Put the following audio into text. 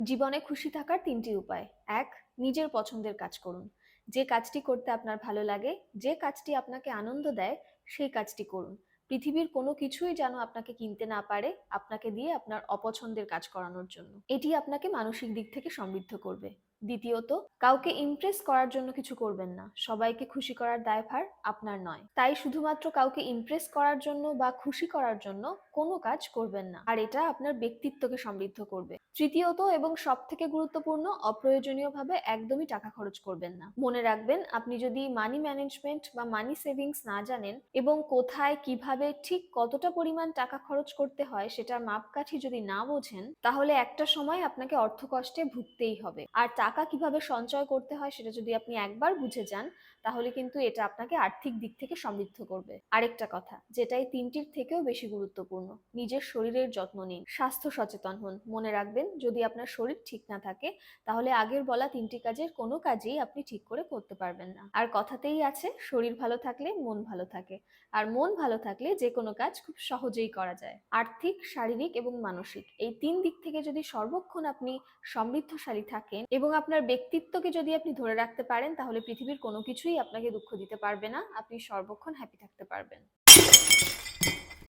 জীবনে খুশি থাকার ৩টি উপায়। ১. নিজের পছন্দের কাজ করুন। যে কাজটি করতে আপনার ভালো লাগে, যে কাজটি আপনাকে আনন্দ দেয়, সেই কাজটি করুন। পৃথিবীর কোনো কিছুই যেন আপনাকে কিনতে না পারে, আপনাকে দিয়ে আপনার অপছন্দের কাজ করানোর জন্য। এটি আপনাকে মানসিক দিক থেকে সমৃদ্ধ করবে। দ্বিতীয়ত, কাউকে ইমপ্রেস করার জন্য কিছু করবেন না। সবাইকে খুশি করার দায়ভার আপনার নয়। তাই শুধুমাত্র কাউকে ইমপ্রেস করার জন্য বা খুশি করার জন্য কোনো কাজ করবেন না। আর এটা আপনার ব্যক্তিত্বকে সমৃদ্ধ করবে। তৃতীয়ত এবং সবথেকে গুরুত্বপূর্ণ, অপ্রয়োজনীয়ভাবে একদমই টাকা খরচ করবেন না। মনে রাখবেন, আপনি যদি মানি ম্যানেজমেন্ট বা মানি সেভিংস না জানেন এবং কোথায় কিভাবে ঠিক কতটা পরিমাণ টাকা খরচ করতে হয় সেটার মাপকাঠি যদি না বোঝেন, তাহলে একটা সময় আপনাকে অর্থকষ্টে ভুগতেই হবে। আর টাকা কিভাবে সঞ্চয় করতে হয় সেটা যদি আপনি একবার বুঝে যান, তাহলে কিন্তু এটা আপনাকে আর্থিক দিক থেকে সমৃদ্ধ করবে। আরেকটা কথা, যেটা এই ৩টির থেকেও বেশি গুরুত্বপূর্ণ, নিজের শরীরের যত্ন নিন, স্বাস্থ্য সচেতন হন। মনে রাখবেন, যদি আপনার শরীর ঠিক না থাকে, তাহলে আগের বলা ৩টি কাজের কোনো কাজই আপনি ঠিক করে করতে পারবেন না। আর কথাতেই আছে, শরীর ভালো থাকলে মন ভালো থাকে, আর মন ভালো থাকলে যে কোনো কাজ খুব সহজেই করা যায়। আর্থিক, শারীরিক এবং মানসিক এই ৩ দিক থেকে যদি সর্বক্ষণ আপনি সমৃদ্ধশালী থাকেন এবং আপনার ব্যক্তিত্বকে যদি আপনি ধরে রাখতে পারেন, তাহলে পৃথিবীর কোনো কিছুই আপনাকে দুঃখ দিতে পারবে না। আপনি সর্বক্ষণ হ্যাপি থাকতে পারবেন।